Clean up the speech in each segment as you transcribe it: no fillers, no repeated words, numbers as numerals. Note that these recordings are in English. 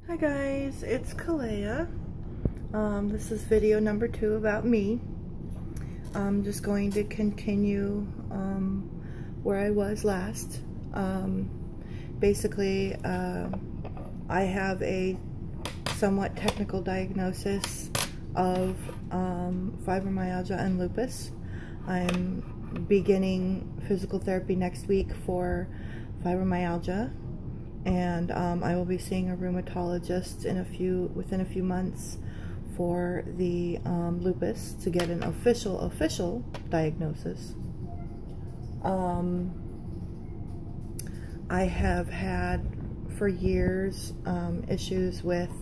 Hi guys, it's Kalea. This is video number 2 about me. I'm just going to continue where I was last. Basically, I have a somewhat technical diagnosis of fibromyalgia and lupus. I'm beginning physical therapy next week for fibromyalgia. And I will be seeing a rheumatologist within a few months for the lupus to get an official diagnosis. I have had for years issues with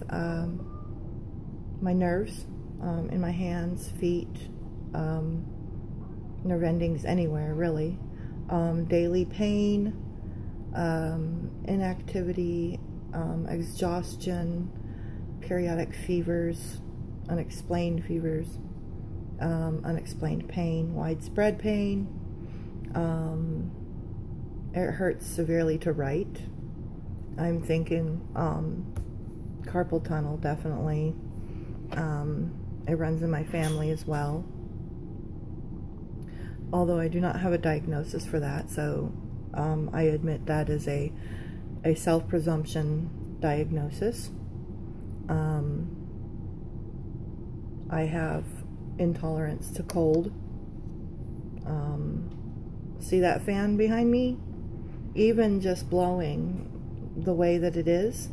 my nerves in my hands, feet, nerve endings anywhere really, daily pain, inactivity, exhaustion, periodic fevers, unexplained pain, widespread pain. It hurts severely to write. I'm thinking carpal tunnel, definitely. It runs in my family as well, although I do not have a diagnosis for that, so I admit that is a self-presumption diagnosis. I have intolerance to cold. See that fan behind me? Even just blowing the way that it is,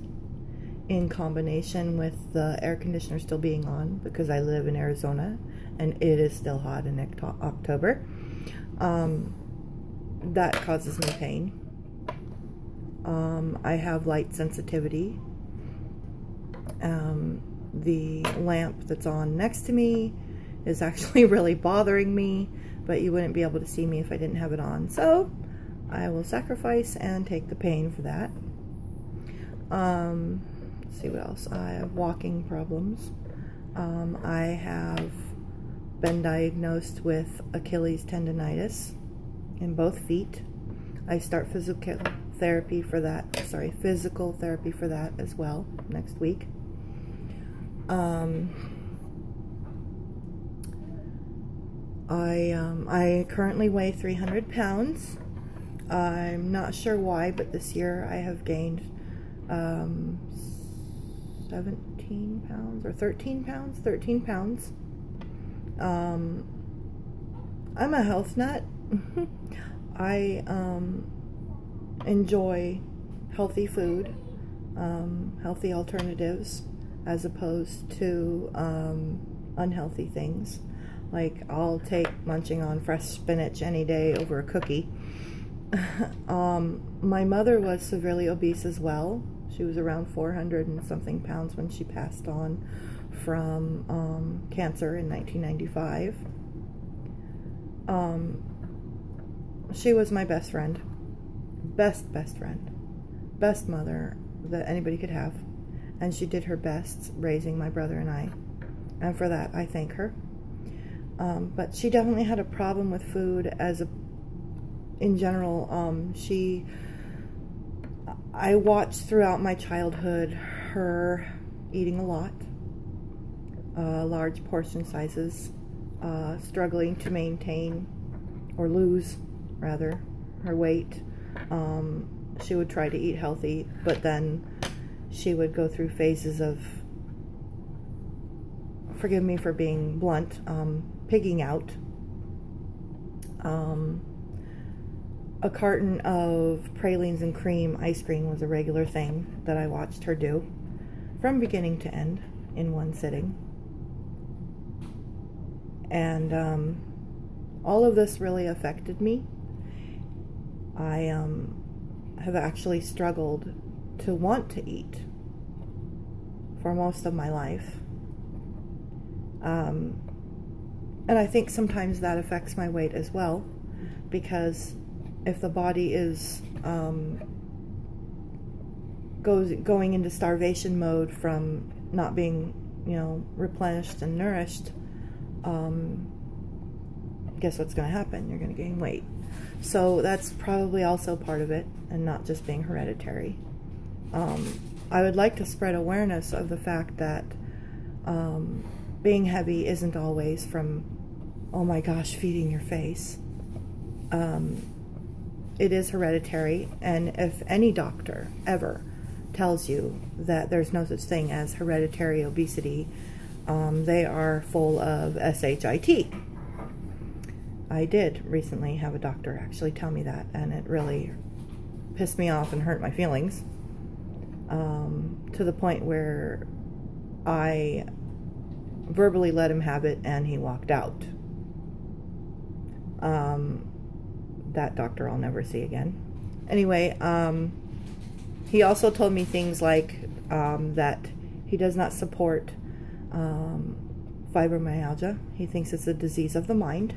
in combination with the air conditioner still being on, because I live in Arizona and it is still hot in October, that causes me pain. I have light sensitivity. The lamp that's on next to me is actually really bothering me, but you wouldn't be able to see me if I didn't have it on. So I will sacrifice and take the pain for that. Let's see what else. I have walking problems. I have been diagnosed with Achilles tendonitis in both feet. I start physical therapy for that as well next week. I currently weigh 300 pounds. I'm not sure why, but this year I have gained 17 pounds or 13 pounds. 13 pounds. I'm a health nut. I enjoy healthy food, healthy alternatives, as opposed to unhealthy things. Like, I'll take munching on fresh spinach any day over a cookie. My mother was severely obese as well. She was around 400 and something pounds when she passed on from cancer in 1995. She was my best friend. Best friend. Best mother that anybody could have. And she did her best raising my brother and I. And for that, I thank her. But she definitely had a problem with food in general. I watched throughout my childhood her eating a lot. Large portion sizes. Struggling to maintain, or lose, rather, her weight. She would try to eat healthy, but then she would go through phases of, forgive me for being blunt, pigging out. A carton of pralines and cream ice cream was a regular thing that I watched her do from beginning to end in one sitting. And all of this really affected me. I have actually struggled to want to eat for most of my life. And I think sometimes that affects my weight as well, because if the body is going into starvation mode from not being, replenished and nourished, guess what's going to happen? You're going to gain weight. So that's probably also part of it, and not just being hereditary. I would like to spread awareness of the fact that being heavy isn't always from, oh my gosh, feeding your face. It is hereditary, and if any doctor ever tells you that there's no such thing as hereditary obesity, they are full of SHIT. I did recently have a doctor actually tell me that, and it really pissed me off and hurt my feelings, to the point where I verbally let him have it and he walked out. That doctor I'll never see again. Anyway, he also told me things like that he does not support fibromyalgia. He thinks it's a disease of the mind.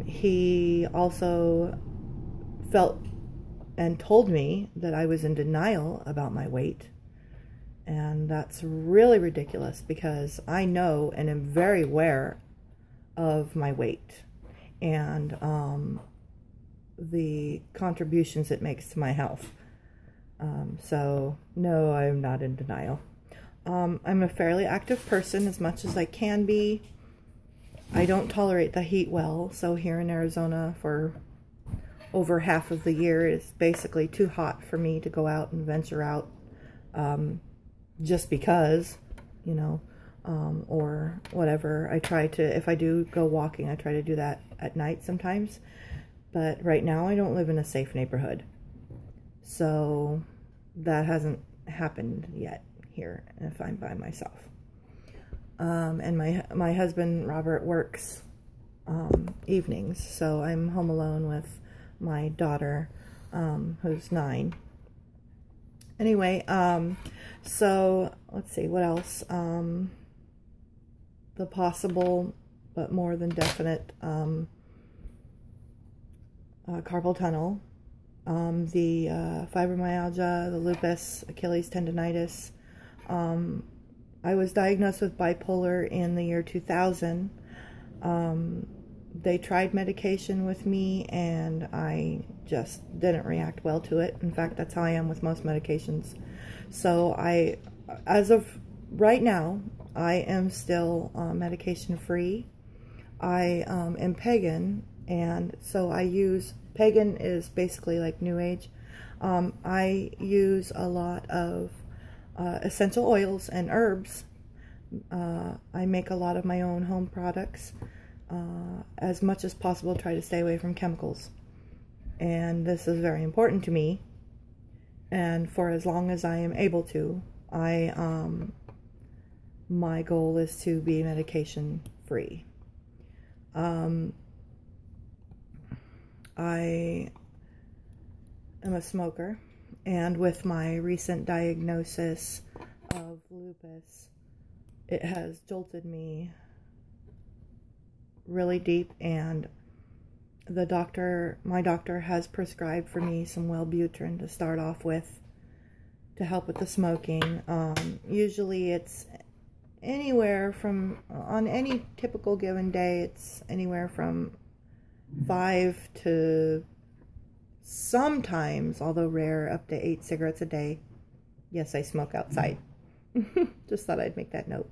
He also felt and told me that I was in denial about my weight. And that's really ridiculous, because I know and am very aware of my weight and the contributions it makes to my health. So no, I'm not in denial. I'm a fairly active person, as much as I can be. I don't tolerate the heat well, so here in Arizona for over half of the year it's basically too hot for me to go out and venture out, just because, you know, or whatever. I try to, if I do go walking, I try to do that at night sometimes, but right now I don't live in a safe neighborhood, so that hasn't happened yet here if I'm by myself. And my husband Robert works evenings, so I'm home alone with my daughter, who's 9. Anyway, so let's see what else. The possible but more than definite carpal tunnel, the fibromyalgia, the lupus, Achilles tendonitis. I was diagnosed with bipolar in the year 2000. They tried medication with me, and I just didn't react well to it. In fact, that's how I am with most medications. So as of right now, I am still medication free. I am pagan, and so I use, pagan is basically like New Age. I use a lot of essential oils and herbs. I make a lot of my own home products. As much as possible, try to stay away from chemicals. And this is very important to me. And for as long as I am able to, my goal is to be medication free. I am a smoker, and with my recent diagnosis of lupus, it has jolted me really deep, and my doctor has prescribed for me some Wellbutrin to start off with to help with the smoking. Usually it's anywhere from, on any typical given day, it's anywhere from 5 to sometimes, although rare, up to 8 cigarettes a day. Yes, I smoke outside. Just thought I'd make that note.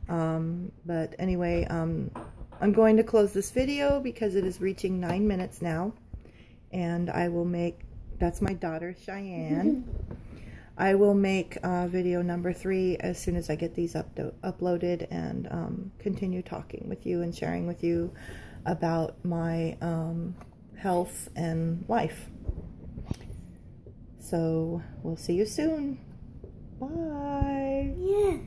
But anyway, I'm going to close this video because it is reaching 9 minutes now, and I will make, that's my daughter Cheyenne. I will make video number 3 as soon as I get these uploaded, and continue talking with you and sharing with you about my health and life. So we'll see you soon. Bye. Yeah.